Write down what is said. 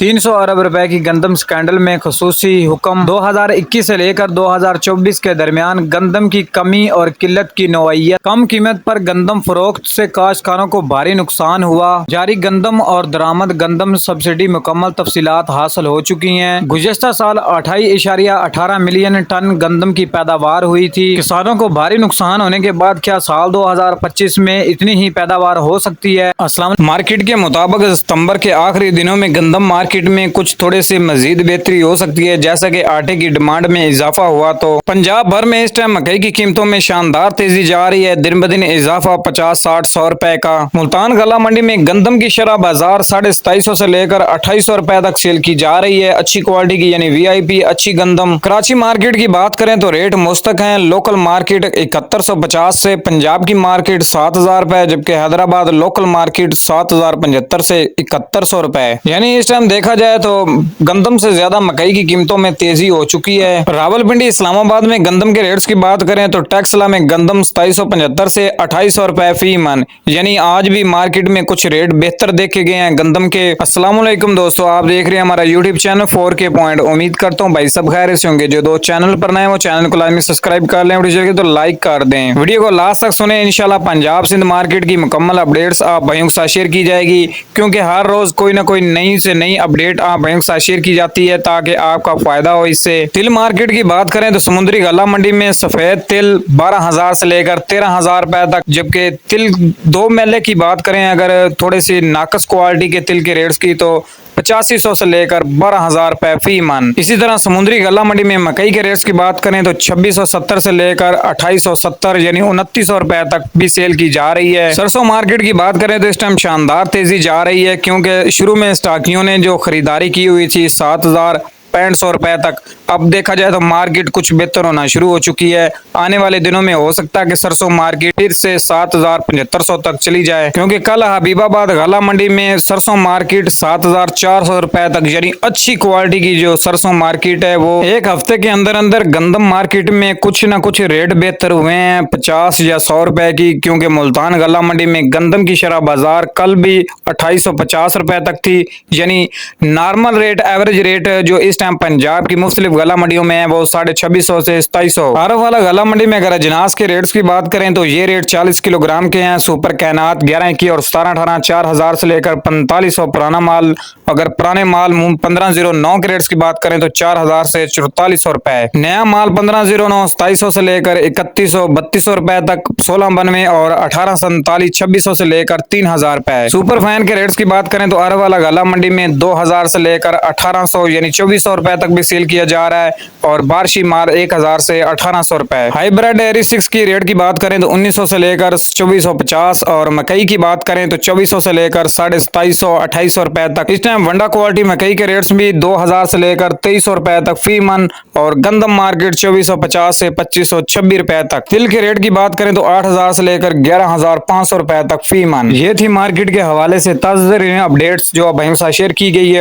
300 अरब रुपए की गंदम स्कैंडल में खसूसी हुक्म। 2021 से लेकर 2024 के दरमियान गंदम की कमी और किल्लत की नौइयत। कम कीमत पर गंदम फरोख्त से काश्तकारों को भारी नुकसान हुआ। जारी गंदम और दरामद गंदम सब्सिडी मुकम्मल तफसीलात हासिल हो चुकी हैं। गुज़श्ता साल 28.18 मिलियन टन गंदम की पैदावार हुई थी। किसानों को भारी नुकसान होने के बाद क्या साल 2025 में इतनी ही पैदावार हो सकती है? अस्सलाम। मार्केट के मुताबिक सितंबर के आखिरी दिनों में गंदम मार्केट में कुछ थोड़े से मजीद बेहतरी हो सकती है। जैसा कि आटे की डिमांड में इजाफा हुआ तो पंजाब भर में इस टाइम मकई की कीमतों में शानदार तेजी जा रही है। दिन ब दिन इजाफा 50, 60, 100 रुपए का। मुल्तान गला मंडी में गंदम की शरह बाजार 2750 से लेकर 2800 रुपए तक सेल की जा रही है। अच्छी क्वालिटी की यानी VIP अच्छी गंदम। कराची मार्केट की बात करें तो रेट मुस्तक है। लोकल मार्केट 7150 से, पंजाब की मार्केट 7000 रुपए, जबकि हैदराबाद लोकल मार्केट 7075 से 7100 रुपए। यानी इस टाइम देखा जाए तो गंदम से ज्यादा मकई की कीमतों में तेजी हो चुकी है। रावलपिंडी इस्लामाबाद में गंदम के रेट्स की बात करें तो टैक्सला में गंदम 2775 से 2800 रुपए फी मन। यानी आज भी मार्केट में कुछ रेट बेहतर देखे गए हैं गंदम के। अस्सलाम वालेकुम दोस्तों, आप देख रहे हैं हमारा यूट्यूब चैनल 4K पॉइंट। उम्मीद करता हूँ भाई सब खैर से होंगे। जो दोस्त चैनल पर नए वो चैनल को लाजमी सब्सक्राइब कर लें, वीडियो तो लाइक कर दें। वीडियो को लास्ट तक सुने। इंशाल्लाह पंजाब सिंध मार्केट की मुकम्मल अपडेट्स आप भाइयों के साथ शेयर की जाएगी, क्योंकि हर रोज कोई ना कोई नई से नई अपडेट आप भाइयों के साथ शेयर की जाती है ताकि आपका फायदा हो इससे। तिल मार्केट की बात करें तो समुद्री गला मंडी में सफेद तिल 12000 से लेकर 13000 रुपए तक, जबकि तिल 2 मेले की बात करें अगर थोड़े सी नाकस क्वालिटी के तिल के रेट्स की तो 8500 से लेकर 12000 रुपए फी मन। इसी तरह समुद्री गला मंडी में मकई के रेट्स की बात करें तो 2670 से लेकर 2870 यानी 2900 रुपए तक भी सेल की जा रही है। सरसों मार्केट की बात करें तो इस टाइम शानदार तेजी जा रही है, क्योंकि शुरू में स्टॉकियों ने जो खरीदारी की हुई थी 7500 रुपए तक, अब देखा जाए तो मार्केट कुछ बेहतर होना शुरू हो चुकी है। आने वाले दिनों में हो सकता है कि सरसों मार्केट फिर से 7500 तक चली जाए, क्योंकि कल हबीबाबाद गला मंडी में सरसों मार्केट 7400 रुपए तक यानी अच्छी क्वालिटी की जो सरसों मार्केट है वो एक हफ्ते के अंदर अंदर गंदम मार्केट में कुछ ना कुछ रेट बेहतर हुए हैं 50 या 100 रुपए की, क्योंकि मुल्तान गला मंडी में गंदम की शरह बाजार कल भी 2850 रुपए तक थी। यानी नॉर्मल रेट एवरेज रेट जो इस टाइम पंजाब की मुख्तलिफ गला मंडियों में है वो 2650 से 2700। आरफ वाला गला मंडी में अगर अजनास के रेट्स की बात करें तो ये रेट 40 किलोग्राम के हैं। सुपर कैनात 11 और 17-18 4000 से लेकर 4500 पुराना माल। अगर पुराने माल 1509 के रेट्स की बात करें तो 4000 से 4400 रुपए। नया माल 1509 2700 से लेकर 3100 3200 रुपए तक। 1692 और 1847 2600 से लेकर 3000 रुपए। सुपर फैन के रेट्स की बात करें तो आरफ वाला गला मंडी में 2000 से लेकर 1800 यानी 2400 रुपए तक भी सेल किया जा रहा है, और बारशी माल 1000 से 1800 रुपए। हाइब्रिड एरी 6 की रेट की बात करें तो 1900 से लेकर 2450, और मकई की बात करें तो 2400 से लेकर 2750 2800 रुपए तक। इस टाइम वंडा क्वालिटी मकई के रेट्स भी 2000 से लेकर 2300 रुपए तक फी मन, और गंदम मार्केट 2450 से 2526 रुपए तक। तिल के रेट की बात करें तो 8000 से लेकर 11500 रुपए तक फी मन। ये थी मार्केट के हवाले से ताज़ा अपडेट्स जो भाइयों के साथ शेयर की गई है।